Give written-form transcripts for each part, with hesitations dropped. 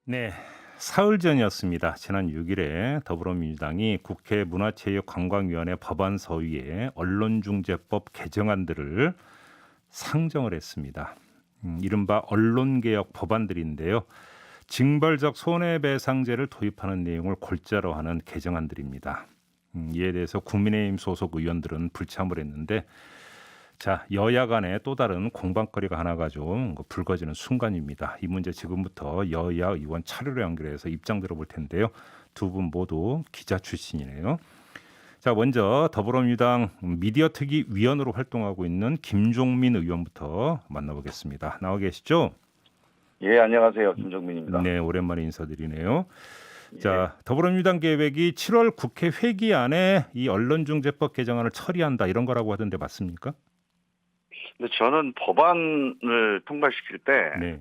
네, 사흘 전이었습니다. 지난 6일에 더불어민주당이 국회 문화체육관광위원회 법안 소위에 언론중재법 개정안들을 상정을 했습니다. 이른바 언론개혁 법안들인데요. 징벌적 손해배상제를 도입하는 내용을 골자로 하는 개정안들입니다. 이에 대해서 국민의힘 소속 의원들은 불참을 했는데 자, 여야 간에 또 다른 공방거리가 하나가 좀 불거지는 순간입니다. 이 문제 지금부터 여야 의원 차례로 연결해서 입장 들어볼 텐데요. 두 분 모두 기자 출신이네요. 자, 먼저 더불어민주당 미디어특위 위원으로 활동하고 있는 김종민 의원부터 만나보겠습니다. 나와 계시죠? 예, 안녕하세요. 김정민입니다. 네, 오랜만에 인사드리네요. 예. 자, 더불어민주당 계획이 7월 국회 회기 안에 이 언론중재법 개정안을 처리한다 이런 거라고 하던데 맞습니까? 근데 저는 법안을 통과시킬 때 네.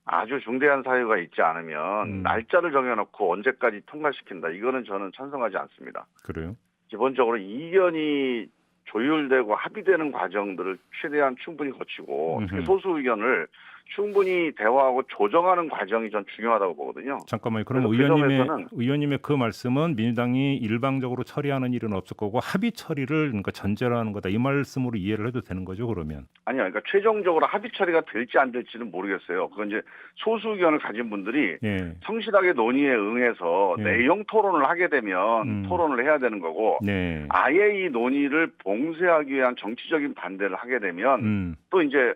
아주 중대한 사유가 있지 않으면 음. 날짜를 정해놓고 언제까지 통과시킨다. 이거는 저는 찬성하지 않습니다. 그래요? 기본적으로 이견이 조율되고 합의되는 과정들을 최대한 충분히 거치고 특히 소수 의견을 충분히 대화하고 조정하는 과정이 전 중요하다고 보거든요. 잠깐만요. 그럼 그래서 그 점에서는 의원님의 그 말씀은 민주당이 일방적으로 처리하는 일은 없을 거고 합의 처리를 그러니까 전제로 하는 거다. 이 말씀으로 이해를 해도 되는 거죠, 그러면? 아니요. 그러니까 최종적으로 합의 처리가 될지 안 될지는 모르겠어요. 그건 이제 소수 의견을 가진 분들이 예. 성실하게 논의에 응해서 예. 내용 토론을 하게 되면 토론을 해야 되는 거고 네. 아예 이 논의를 봉쇄하기 위한 정치적인 반대를 하게 되면 또 이제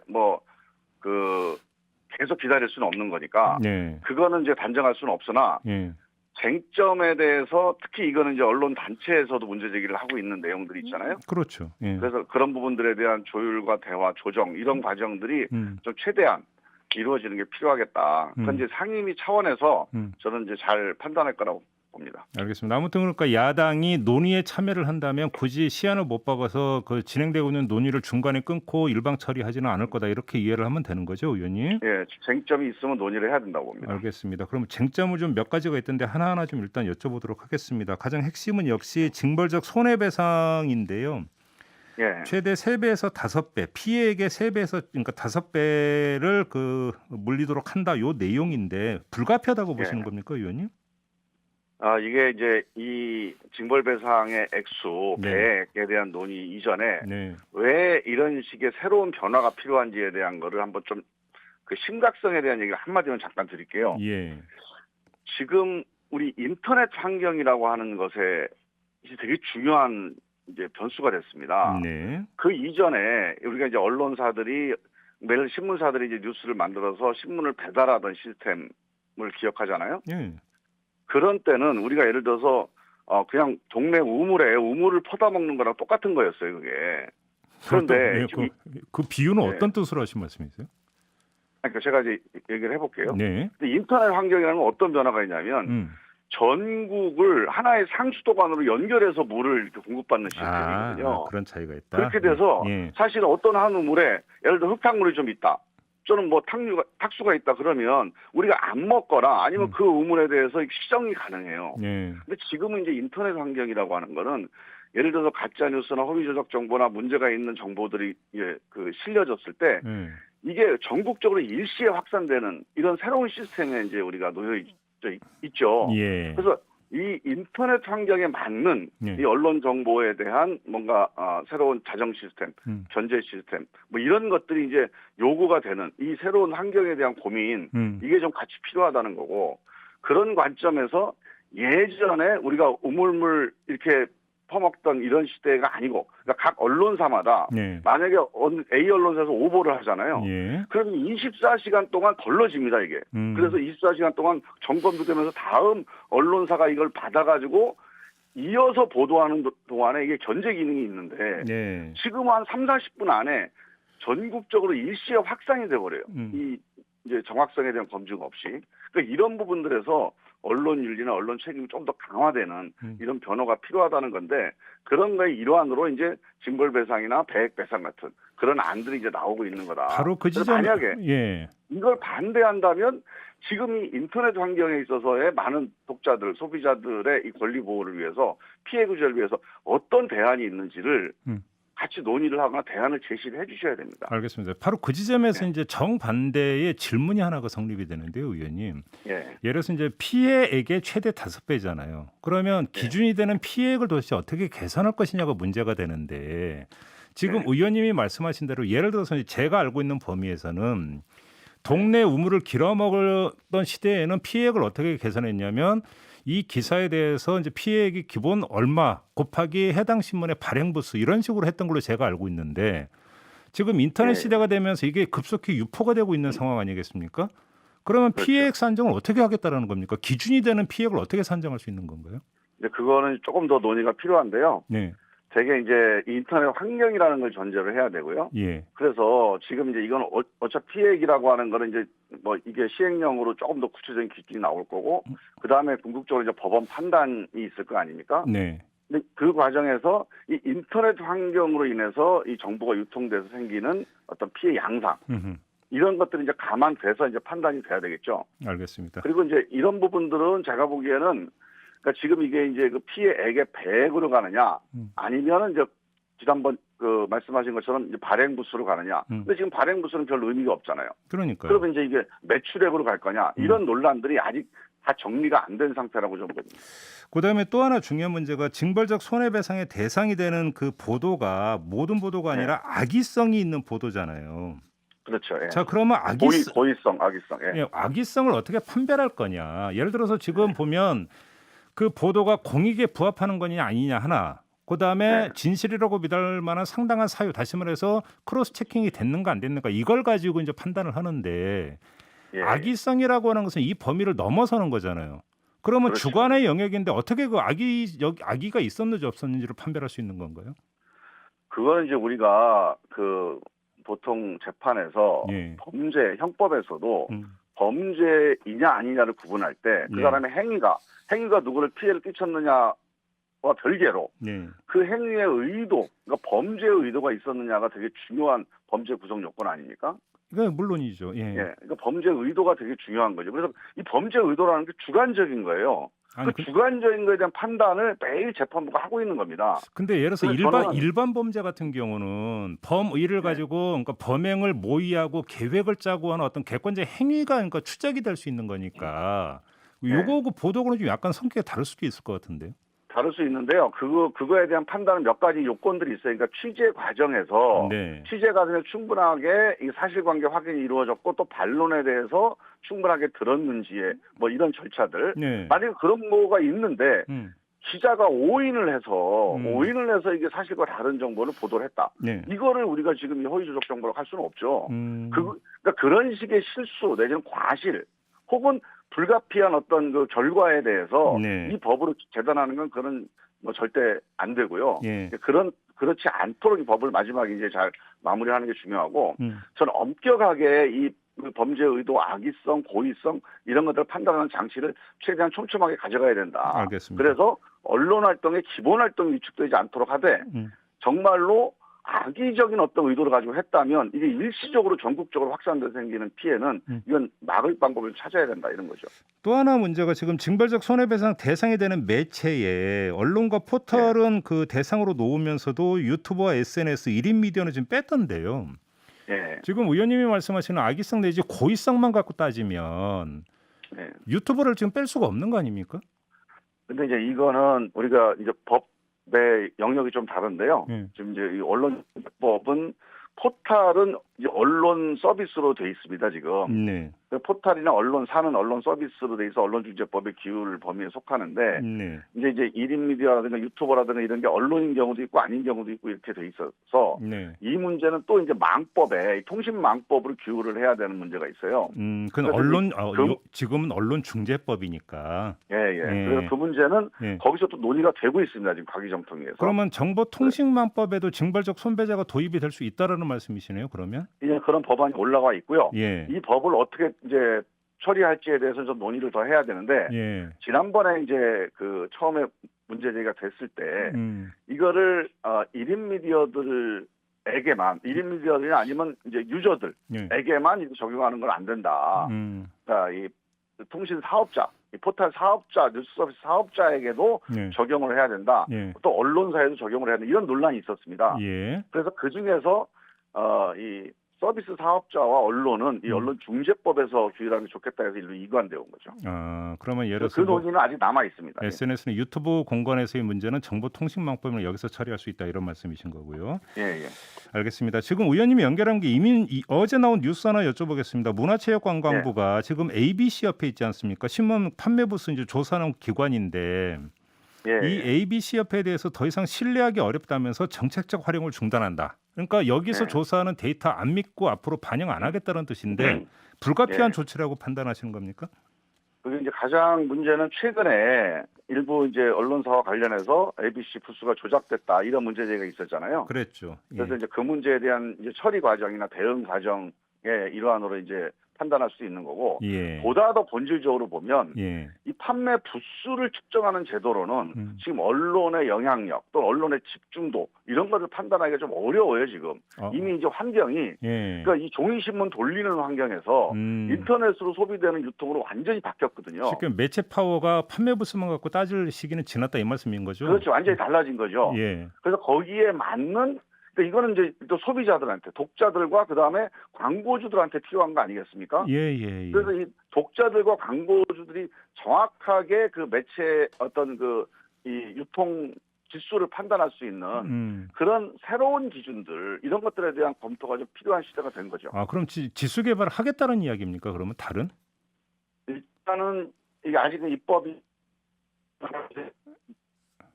계속 기다릴 수는 없는 거니까 네. 그거는 이제 단정할 수는 없으나 예. 쟁점에 대해서 특히 이거는 이제 언론 단체에서도 문제 제기를 하고 있는 내용들이 있잖아요. 그렇죠. 예. 그래서 그런 부분들에 대한 조율과 대화, 조정 이런 과정들이 좀 최대한 이루어지는 게 필요하겠다. 그건 이제 상임위 차원에서 저는 이제 잘 판단할 거라고 봅니다. 알겠습니다. 아무튼 그러니까 야당이 논의에 참여를 한다면 굳이 시한을 못 박아서 그 진행되고 있는 논의를 중간에 끊고 일방 처리하지는 않을 거다. 이렇게 이해를 하면 되는 거죠, 의원님? 예, 쟁점이 있으면 논의를 해야 된다고 봅니다. 알겠습니다. 그럼 쟁점은 좀 몇 가지가 있던데 하나하나 좀 일단 여쭤보도록 하겠습니다. 가장 핵심은 역시 징벌적 손해배상인데요. 예. 최대 3배에서 5배, 피해액의 3배에서 그러니까 5배를 그 물리도록 한다. 요 내용인데 불가피하다고 보시는 겁니까, 의원님? 이게 이제 이 징벌배상의 액수, 네. 배액에 대한 논의 이전에 네. 왜 이런 식의 새로운 변화가 필요한지에 대한 거를 한번 좀 그 심각성에 대한 얘기를 한마디만 잠깐 드릴게요. 예. 지금 우리 인터넷 환경이라고 하는 것에 이제 되게 중요한 이제 변수가 됐습니다. 네. 그 이전에 우리가 이제 언론사들이 매일 신문사들이 이제 뉴스를 만들어서 신문을 배달하던 시스템을 기억하잖아요. 예. 그런 때는 우리가 예를 들어서 그냥 동네 우물에 우물을 퍼다 먹는 거랑 똑같은 거였어요, 그게. 그런데 그 비유는 네. 어떤 뜻으로 하신 말씀이세요? 그러니까 제가 이제 얘기를 해볼게요. 네. 근데 인터넷 환경이라는 건 어떤 변화가 있냐면 전국을 하나의 상수도관으로 연결해서 물을 이렇게 공급받는 시스템이거든요. 그런 차이가 있다. 그렇게 돼서 예. 사실은 어떤 한 우물에 예를 들어 흙탕물이 좀 있다. 또는 뭐 탁수가 있다 그러면 우리가 안 먹거나 아니면 그 우물에 대해서 시정이 가능해요. 예. 근데 지금은 이제 인터넷 환경이라고 하는 거는 예를 들어서 가짜 뉴스나 허위 조작 정보나 문제가 있는 정보들이 실려졌을 때 이게 전국적으로 일시에 확산되는 이런 새로운 시스템에 이제 우리가 놓여 있죠. 예. 그래서 이 인터넷 환경에 맞는 이 언론 정보에 대한 뭔가 새로운 자정 시스템, 견제 시스템 뭐 이런 것들이 이제 요구가 되는 이 새로운 환경에 대한 고민 이게 좀 같이 필요하다는 거고 그런 관점에서 예전에 우리가 우물물 이렇게 퍼먹던 이런 시대가 아니고 그러니까 각 언론사마다 만약에 A 언론사에서 오보를 하잖아요. 그러면 24시간 동안 걸러집니다 이게. 그래서 24시간 동안 점검도 되면서 다음 언론사가 이걸 받아가지고 이어서 보도하는 동안에 이게 견제 기능이 있는데 지금 한 3, 40분 안에 전국적으로 일시에 확산이 돼버려요. 이 이제 정확성에 대한 검증 없이. 그러니까 이런 부분들에서 언론 윤리나 언론 책임이 좀 더 강화되는 이런 변화가 필요하다는 건데 그런 거의 일환으로 이제 징벌배상이나 배액배상 같은 그런 안들이 이제 나오고 있는 거다. 바로 그 지점 만약에 이걸 반대한다면 지금 이 인터넷 환경에 있어서의 많은 독자들, 소비자들의 이 권리 보호를 위해서 피해 구제를 위해서 어떤 대안이 있는지를 같이 논의를 하거나 대안을 제시를 해주셔야 됩니다. 알겠습니다. 바로 그 지점에서 이제 정반대의 질문이 하나가 성립이 되는데요, 의원님. 예. 예를 들어서 이제 피해액의 최대 5배잖아요. 그러면 기준이 되는 피해액을 도대체 어떻게 계산할 것이냐가 문제가 되는데 지금 의원님이 말씀하신 대로 예를 들어서 제가 알고 있는 범위에서는 동네 우물을 길어먹었던 시대에는 피해액을 어떻게 계산했냐면 이 기사에 대해서 이제 피해액이 기본 얼마 곱하기 해당 신문의 발행 부수 이런 식으로 했던 걸로 제가 알고 있는데 지금 인터넷 시대가 되면서 이게 급속히 유포가 되고 있는 상황 아니겠습니까? 그러면 그렇죠. 피해액 산정을 어떻게 하겠다라는 겁니까? 기준이 되는 피해액을 어떻게 산정할 수 있는 건가요? 근데 그거는 조금 더 논의가 필요한데요. 네. 되게 이제 인터넷 환경이라는 걸 전제를 해야 되고요. 예. 그래서 지금 이제 이건 어차피 피해액이라고 하는 거는 이제 뭐 이게 시행령으로 조금 더 구체적인 기준이 나올 거고 그 다음에 궁극적으로 이제 법원 판단이 있을 거 아닙니까? 네. 근데 그 과정에서 이 인터넷 환경으로 인해서 이 정보가 유통돼서 생기는 어떤 피해 양상 이런 것들이 이제 감안돼서 이제 판단이 돼야 되겠죠. 알겠습니다. 그리고 이제 이런 부분들은 제가 보기에는 그러니까 지금 이게 이제 그 피해액의 배액으로 가느냐 아니면은 이제 지난번 그 말씀하신 것처럼 이제 발행 부수로 가느냐. 근데 지금 발행 부수는 별 의미가 없잖아요. 그러니까요. 그러면 이제 이게 매출액으로 갈 거냐. 이런 논란들이 아직 다 정리가 안 된 상태라고 좀 봅니다. 그다음에 또 하나 중요한 문제가 징벌적 손해배상의 대상이 되는 그 보도가 모든 보도가 아니라 악의성이 있는 보도잖아요. 그렇죠. 예. 자, 그러면 고의성, 악의성. 예. 예, 악의성을 어떻게 판별할 거냐. 예를 들어서 지금 보면 그 보도가 공익에 부합하는 거냐 아니냐 하나. 그다음에 진실이라고 믿을 만한 상당한 사유, 다시 말해서 크로스 체킹이 됐는가 안 됐는가 이걸 가지고 이제 판단을 하는데 악의성이라고 하는 것은 이 범위를 넘어서는 거잖아요. 그러면 그렇죠. 주관의 영역인데 어떻게 그 악의가 있었는지 없었는지를 판별할 수 있는 건가요? 그거는 이제 우리가 그 보통 재판에서 범죄 형법에서도 범죄이냐 아니냐를 구분할 때 그 사람의 행위가 누구를 피해를 끼쳤느냐와 별개로 그 행위의 의도, 그러니까 범죄의 의도가 있었느냐가 되게 중요한 범죄 구성 요건 아닙니까? 네, 물론이죠. 그러니까 범죄 의도가 되게 중요한 거죠. 그래서 이 범죄 의도라는 게 주관적인 거예요. 주관적인 거에 대한 판단을 매일 재판부가 하고 있는 겁니다. 근데 예를 들어서 일반 범죄 같은 경우는 범의를 가지고 그러니까 범행을 모의하고 계획을 짜고 하는 어떤 객관적 행위가 그러니까 추적이 될 수 있는 거니까 요거 보도는 좀 약간 성격이 다를 수도 있을 것 같은데요. 다를 수 있는데요. 그거에 대한 판단은 몇 가지 요건들이 있어요. 그러니까 취재 과정에서 충분하게 이 사실관계 확인이 이루어졌고 또 반론에 대해서 충분하게 들었는지에 뭐 이런 절차들. 만약에 그런 거가 있는데 기자가 오인을 해서 이게 사실과 다른 정보를 보도를 했다. 이거를 우리가 지금 이 허위 조작 정보라고 할 수는 없죠. 그러니까 그런 식의 실수 내지는 과실 혹은 불가피한 어떤 그 결과에 대해서 이 법으로 재단하는 건 그런 뭐 절대 안 되고요. 그렇지 않도록 이 법을 마지막에 이제 잘 마무리하는 게 중요하고 저는 엄격하게 이 범죄 의도, 악의성, 고의성 이런 것들을 판단하는 장치를 최대한 촘촘하게 가져가야 된다. 알겠습니다. 그래서 언론 활동의 기본 활동이 위축되지 않도록 하되 정말로 악의적인 어떤 의도를 가지고 했다면 이게 일시적으로 전국적으로 확산돼서 생기는 피해는 이건 막을 방법을 찾아야 된다 이런 거죠. 또 하나 문제가 지금 징벌적 손해배상 대상이 되는 매체에 언론과 포털은 그 대상으로 놓으면서도 유튜브와 SNS 1인 미디어는 지금 뺐던데요. 지금 의원님이 말씀하시는 악의성 내지 고의성만 갖고 따지면 유튜브를 지금 뺄 수가 없는 거 아닙니까? 근데 이제 이거는 우리가 이제 법의 영역이 좀 다른데요. 지금 이제 이 언론법은 포탈은 이제 언론 서비스로 돼 있습니다, 지금. 포탈이나 언론사는 언론 서비스로 돼 있어 언론중재법의 기율 범위에 속하는데 이제 1인 미디어라든가 유튜버라든가 이런 게 언론인 경우도 있고 아닌 경우도 있고 이렇게 돼 있어서 이 문제는 또 이제 망법에 통신망법으로 기율을 해야 되는 문제가 있어요. 그건 지금은 언론중재법이니까. 그래서 그 문제는 거기서 또 논의가 되고 있습니다, 지금 과기정통위에서. 그러면 정보통신망법에도 징벌적 손배제가 도입이 될 수 있다라는 말씀이시네요, 그러면? 이제 그런 법안이 올라와 있고요. 이 법을 어떻게 이제 처리할지에 대해서 좀 논의를 더 해야 되는데 지난번에 이제 그 처음에 문제 제기가 됐을 때 이거를 1인 미디어들에게만 1인 미디어들이 아니면 이제 유저들에게만 적용하는 건 안 된다. 그러니까 이 통신 사업자, 이 포털 사업자, 뉴스 서비스 사업자에게도 예. 적용을 해야 된다. 예. 또 언론사에도 적용을 해야 된다. 이런 논란이 있었습니다. 예. 그래서 그 중에서 이 서비스 사업자와 언론은 이 언론중재법에서 규율하는 게 좋겠다 해서 일로 이관되어 온 거죠. 그러면 예를 그 들어서 논의는 아직 남아 있습니다. SNS는 유튜브 공간에서의 문제는 정보통신망법을 여기서 처리할 수 있다 이런 말씀이신 거고요. 예. 알겠습니다. 지금 의원님이 연결한 게 이미 어제 나온 뉴스 하나 여쭤보겠습니다. 문화체육관광부가 지금 ABC 옆에 있지 않습니까? 신문 판매 부스 이제 조사하는 기관인데 이 ABC 협회에 대해서 더 이상 신뢰하기 어렵다면서 정책적 활용을 중단한다. 그러니까 여기서 조사하는 데이터 안 믿고 앞으로 반영 안 하겠다는 뜻인데 불가피한 조치라고 판단하시는 겁니까? 그게 이제 가장 문제는 최근에 일부 이제 언론사와 관련해서 ABC 부수가 조작됐다 이런 문제 제기가 있었잖아요. 그랬죠. 그래서 이제 그 문제에 대한 이제 처리 과정이나 대응 과정의 일환으로 이제 판단할 수 있는 거고 보다 더 본질적으로 보면 이 판매 부수를 측정하는 제도로는 지금 언론의 영향력 또 언론의 집중도 이런 것을 판단하기가 좀 어려워요 지금. 이미 이제 환경이 그러니까 이 종이신문 돌리는 환경에서 인터넷으로 소비되는 유통으로 완전히 바뀌었거든요. 쉽게 매체 파워가 판매 부수만 갖고 따질 시기는 지났다 이 말씀인 거죠? 그렇죠. 완전히 달라진 거죠. 그래서 거기에 맞는 그러니까 이거는 이제 또 소비자들한테, 독자들과 그다음에 광고주들한테 필요한 거 아니겠습니까? 그래서 이 독자들과 광고주들이 정확하게 그 매체 어떤 이 유통 지수를 판단할 수 있는 그런 새로운 기준들 이런 것들에 대한 검토가 좀 필요한 시대가 된 거죠. 그럼 지수 개발을 하겠다는 이야기입니까? 그러면 다른? 일단은 이게 아직은 입법이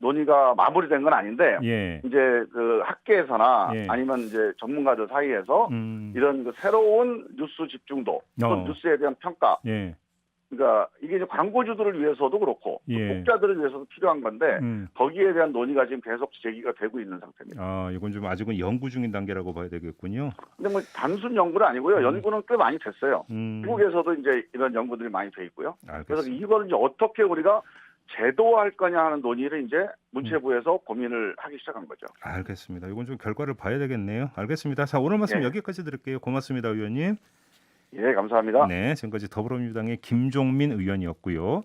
논의가 마무리된 건 아닌데 이제 그 학계에서나 아니면 이제 전문가들 사이에서 이런 그 새로운 뉴스 집중도 또 뉴스에 대한 평가 그러니까 이게 이제 광고주들을 위해서도 그렇고 독자들을 위해서도 필요한 건데 거기에 대한 논의가 지금 계속 제기가 되고 있는 상태입니다. 이건 좀 아직은 연구 중인 단계라고 봐야 되겠군요. 근데 뭐 단순 연구는 아니고요. 연구는 꽤 많이 됐어요. 미국에서도 이제 이런 연구들이 많이 돼 있고요. 그래서 이걸 이제 어떻게 우리가 제도화할 거냐 하는 논의를 이제 문체부에서 고민을 하기 시작한 거죠. 알겠습니다. 이건 좀 결과를 봐야 되겠네요. 알겠습니다. 자, 오늘 말씀 여기까지 드릴게요. 고맙습니다, 의원님. 감사합니다. 네, 지금까지 더불어민주당의 김종민 의원이었고요.